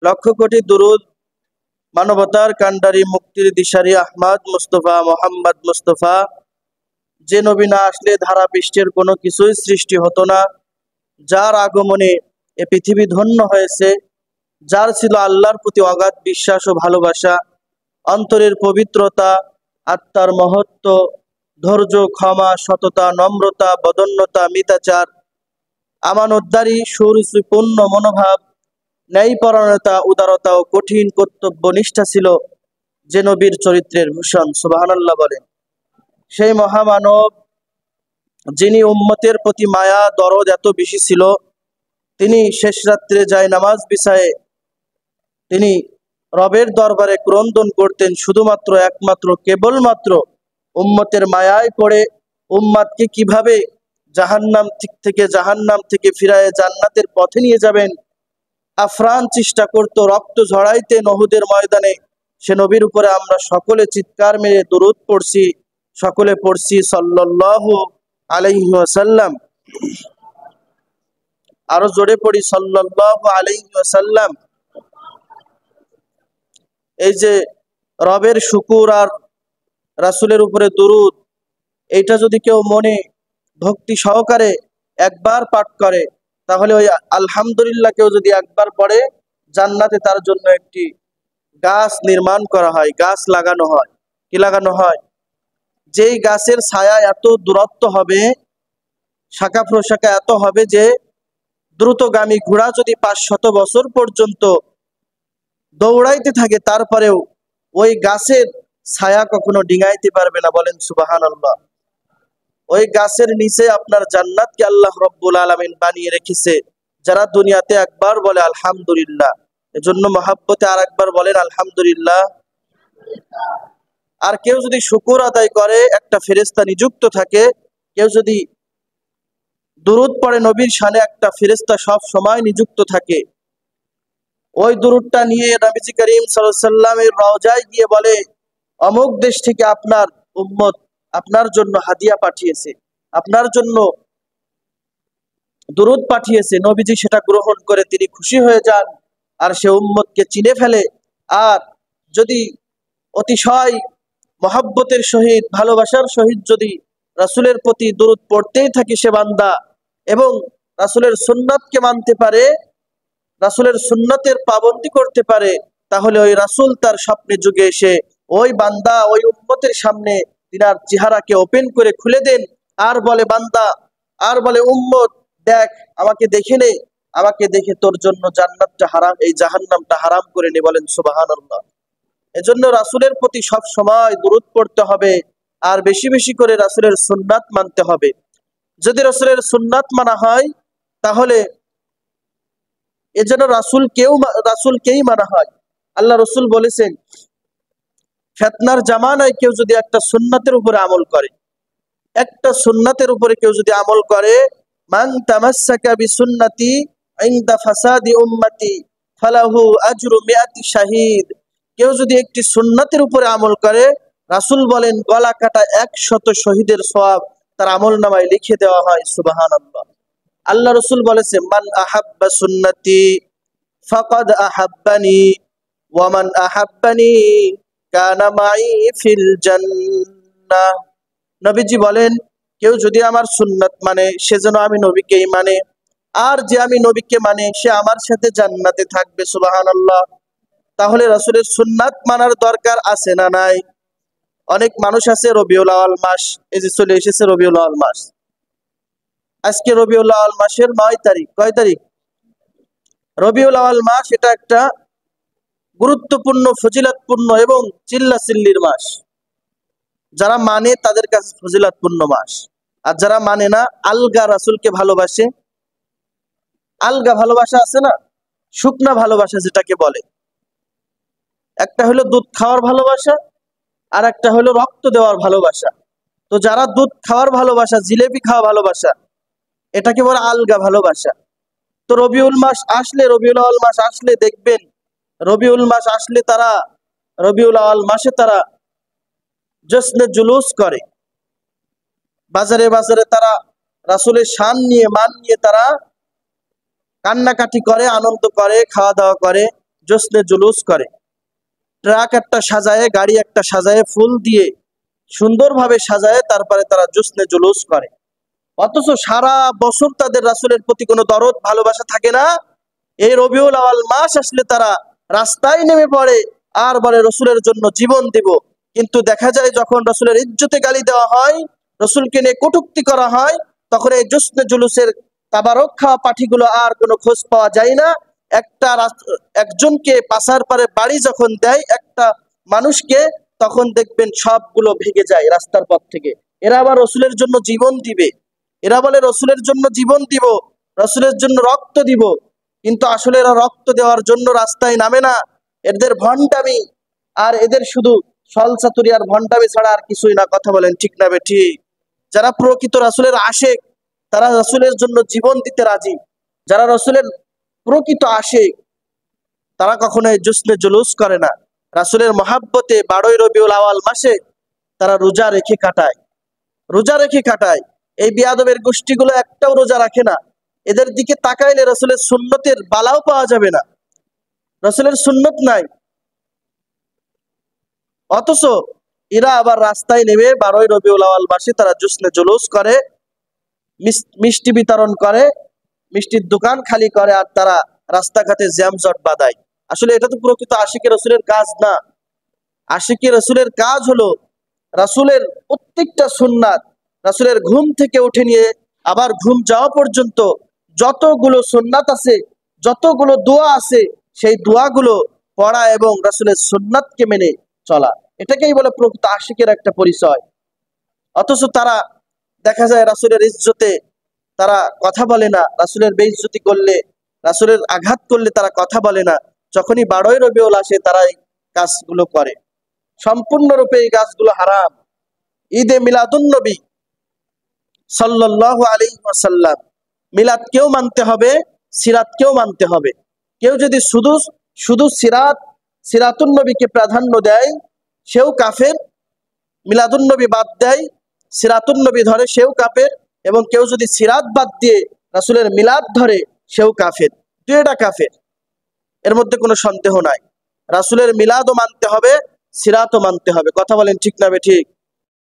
লক্ষ কোটি দুরুদ মানবতার কান্ডারি মুক্তির দিশারি আহমদ মুস্তফা মোহাম্মদ মুস্তফা, যে নবী না আসলে ধারা পৃষ্ঠের কোনো কিছুই সৃষ্টি হতো না, যার আগমনে এ পৃথিবী ধন্য হয়েছে, যার ছিল আল্লাহর প্রতি অগাধ বিশ্বাস ও ভালোবাসা, অন্তরের পবিত্রতা, আত্মার মহত্ব, ধৈর্য, ক্ষমা, সততা, নম্রতা, বদন্যতা, মিতাচার, আমানতদারি, সুরুচিপূর্ণ মনোভাব, ন্যায়পরায়ণতা, উদারতা ও কঠিন কর্তব্য নিষ্ঠা ছিল যে নবীর চরিত্রের ভূষণ। সুবহানাল্লাহ বলেন। সেই মহামানব, যিনি উম্মতের প্রতি মায়া দরদ এত বেশি ছিল, তিনি শেষ রাত্রে যায় নামাজ বিছায়ে তিনি রবের দরবারে ক্রন্দন করতেন শুধুমাত্র একমাত্র কেবলমাত্র উম্মতের মায়ায় পড়ে উম্মাদকে কিভাবে জাহান্নাম থেকে ফিরায়ে জান্নাতের পথে নিয়ে যাবেন আফরান চেষ্টা করত। রক্ত ঝরাইতে নহদের ময়দানে সে নবীর উপরে আমরা সকলে চিৎকার মেরে দুরূদ পড়ছি, সকলে পড়ছি সাল্লাল্লাহু আলাইহি ওয়াসাল্লাম। আরো জোরে পড়ি সাল্লাল্লাহু আলাইহি ওয়াসাল্লাম। এই যে রবের শুকুর আর রাসূলের উপরে দুরূদ, এইটা যদি কেউ মনে ভক্তি সহকারে একবার পাঠ করে, তাহলে ওই আলহামদুলিল্লাহ কেউ যদি একবার পড়ে, জান্নাতে তার জন্য একটি গাছ নির্মাণ করা হয়, গাছ লাগানো হয়। কি লাগানো হয়? যেই গাছের ছায়া এত দূরত্ব হবে, শাখা প্রশাখা এত হবে যে দ্রুতগামী ঘোড়া যদি 500 বছর পর্যন্ত দৌড়াইতে থাকে, তারপরেও ওই গাছের ছায়া কখনো ডিঙাইতে পারবে না। বলেন সুবহানাল্লাহ। ওই গাছের নিচে আপনার জান্নাতকে আল্লাহ রব্বুল আলামিন বানিয়ে রেখেছে যারা দুনিয়াতে একবার বলে আলহামদুলিল্লাহ। এজন্য মহাব্বতে আর একবার বলেন আলহামদুলিল্লাহ। আর কেউ যদি শুকর আদায় করে, একটা ফেরেশতা নিযুক্ত থাকে। কেউ যদি দুরূদ পড়ে নবীর শানে, একটা ফেরেশতা সব সময় নিযুক্ত থাকে। ওই দুরূদটা নিয়ে নবীজি করিম সাল্লাল্লাহু আলাইহি ওয়াসাল্লামের রওজায় গিয়ে বলে, অমুক দেশ থেকে আপনার উম্মত আপনার জন্য হাদিয়া পাঠিয়েছে, আপনার জন্য দুরূদ পাঠিয়েছে। নবীজি সেটা গ্রহণ করে তিনি খুশি হয়ে যান আর সে উম্মতকে চিনে ফেলে। আর যদি অতিশয় মহব্বতের সহিত, ভালোবাসার সহিত যদি রাসূলের প্রতি দুরূদ পড়তেই থাকে সে বান্দা, এবং রাসূলের সুন্নাতকে মানতে পারে, রাসূলের সুন্নাতের পাবন্দি করতে পারে, তাহলে ওই রাসূল তার স্বপ্নে যুগে এসে ওই বান্দা, ওই উম্মতের সামনে তিনার চেহারাকে ওপেন করে খুলে দেন আর বলে, বান্দা, আর বলে উম্মত, দেখ, আমাকে দেখে নে, আমাকে দেখে তোর জন্য জান্নাতটা হারাম, এই জাহান্নামটা হারাম করে নে। বলেন সুবহানাল্লাহ। এজন্য রাসূলের প্রতি সব সময় দুরূদ পড়তে হবে আর বেশি বেশি করে রাসূলের সুন্নাত মানতে হবে। যদি রাসূলের সুন্নাত মানা হয়, তাহলে এজন্য রাসূলকেই মানা হয়। আল্লাহ রাসূল বলেছেন, ফিতনার জামানায় কেউ যদি একটা সুন্নাতের উপরে আমল করে, একটা সুন্নাতের উপরে কেউ যদি আমল করে, মান তামাসসাকা বিসুন্নতি ইনদা ফাসাদি উম্মতি ফালাহু আজরু মিআতি শাহীদ। কেউ যদি একটি সুন্নাতের উপরে আমল করে, রাসূল বলেন গলা কাটা 100 শহীদের সওয়াব তার আমলনামায় লিখে দেওয়া হয়। সুবহানাল্লাহ। আল্লাহ রাসূল বলেছেন, মান আহাব্বা সুন্নতি ফাকাদ আহাব্বানি ওয়া মান আহাব্বানি কানা মাই ফিল জান্নাহ। নবীজি বলেন, কেউ যদি আমার সুন্নাত মানে সে যেন আমি নবীকেই মানে, আর যে আমি নবীকে মানে সে আমার সাথে জান্নাতে থাকবে। সুবহানাল্লাহ। তাহলে রাসূলের সুন্নাত মানার দরকার আছে না নাই? অনেক মানুষ আছে, রবিউল আউয়াল মাস এই যে চলে এসেছে, রবিউল আউয়াল মাস, আজকে রবিউল আউয়াল মাসের 9 তারিখ। কয় তারিখ? রবিউল আউয়াল মাস এটা একটা গুরুত্বপূর্ণ, ফজিলতপূর্ণ এবং চিল্লাচিল্লির মাস। যারা মানে তাদের কাছে ফজিলতপূর্ণ মাস, আর যারা মানে না, আলগা রাসূলকে ভালোবাসে, আলগা ভালোবাসা আছে না, শুকনা ভালোবাসা যেটাকে বলে। একটা হলো দুধ খাওয়ার ভালোবাসা, আর একটা হলো রক্ত দেওয়ার ভালোবাসা। তো যারা দুধ খাওয়ার ভালোবাসা, জিলেবি খাওয়া ভালোবাসা, এটাকে বলে আলগা ভালোবাসা। তো রবিউল আউয়াল মাস আসলে দেখবেন, রবিউল আউয়াল মাসে তারা জশ্নে জুলুস করে, বাজারে বাজারে তারা রাসূলের শান নিয়ে, মান নিয়ে তারা কান্নাকাটি করে, আনন্দ করে, খাওয়া দাওয়া করে। জশ্নে জুলুস করে, ট্রাক একটা সাজায়, গাড়ি একটা সাজায়, ফুল দিয়ে সুন্দরভাবে সাজায়, তারপরে তারা জশ্নে জুলুস করে। অথচ সারা বছর তাদের রাসূলের প্রতি কোনো দরদ ভালোবাসা থাকে না। এই রবিউল আউয়াল মাস আসলে তারা রাস্তায় নেমে পড়ে আর বলে রসুলের জন্য জীবন দিব। কিন্তু দেখা যায় যখন রসুলের ইজ্জতে গালি দেওয়া হয়, রসুলকে নিয়ে কটূক্তি করা হয়, তখন এই জশ্নে জুলুসের তাবারক খাওয়া পাঠিগুলো আর কোনো খোঁজ পাওয়া যায় না। একজনকে পাশার পারে বাড়ি যখন দেয় একটা মানুষকে, তখন দেখবেন সবগুলো ভেঙে যায় রাস্তার পথ থেকে। এরা আবার রসুলের জন্য জীবন দিবে, এরা বলে রসুলের জন্য জীবন দিব, রসুলের জন্য রক্ত দিব, কিন্তু আসলে এরা রক্ত দেওয়ার জন্য রাস্তায় নামে না। এদের ভণ্ডামি, আর এদের শুধু ছলচাতুরি আর ভণ্ডামি ছাড়া আর কিছুই না। কথা বলেন ঠিক না বেঠিক? যারা প্রকৃত রাসূলের আশেক, তারা রাসূলের জন্য জীবন দিতে রাজি। যারা রাসূলের প্রকৃত আশেক, তারা কখনোই জশ্নে জুলুস করে না। রাসূলের মহাব্বতে 12ই রবিউল আউয়াল মাসে তারা রোজা রেখে কাটায়, রোজা রেখে কাটায়। এই বিয়াদবের গোষ্ঠীগুলো একটাও রোজা রাখে না। এদের দিকে তাকাইলে রাসূলের সুন্নতের বালাও পাওয়া যাবে না, রাসূলের সুন্নত নাই। অথচ এরা আবার রাস্তায় নেমে 12ই রবিউল আউয়াল মাসে তারা জশ্নে জুলুস করে, মিষ্টি বিতরণ করে, মিষ্টির দোকান খালি করে, আর তারা রাস্তাঘাটে জ্যামজট বাঁধায়। আসলে এটা তো প্রকৃত আশিকে রসুলের কাজ না। আশিকে রসুলের কাজ হলো রাসূলের প্রত্যেকটা সুন্নাত, রাসূলের ঘুম থেকে উঠে নিয়ে আবার ঘুম যাওয়া পর্যন্ত যতগুলো সুন্নাত আছে, যতগুলো দোয়া আছে, সেই দোয়াগুলো পড়া এবং রাসূলের সুন্নাতকে মেনে চলা, এটাকেই বলে প্রকৃত আশিকের একটা পরিচয়। অথচ তারা দেখা যায় রাসূলের ইজ্জতে তারা কথা বলে না, রাসূলের বেইজ্জতি করলে, রাসূলের আঘাত করলে তারা কথা বলে না। যখনই 12ই রবিউল আসে তারা এই কাজগুলো করে। সম্পূর্ণরূপে এই কাজগুলো হারাম। ঈদে মিলাদুন নবী সাল্লাল্লাহু আলাইহি ওয়াসাল্লাম, মিলাদকেও মানতে হবে, সিরাতকেও মানতে হবে। কেউ যদি শুধু শুধু সিরাতুন নবীকে প্রাধান্য দেয়, সেও কাফের। মিলাদুন নবী বাদ দেয়, সিরাতুন নবী ধরে, সেও কাফের। এবং কেউ যদি সিরাত বাদ দিয়ে রাসূলের মিলাদ ধরে, সেও কাফের। দুইটা কাফের, এর মধ্যে কোনো সন্দেহ নাই। রাসূলের মিলাদও মানতে হবে, সিরাতও মানতে হবে। কথা বলেন ঠিক না বেঠিক?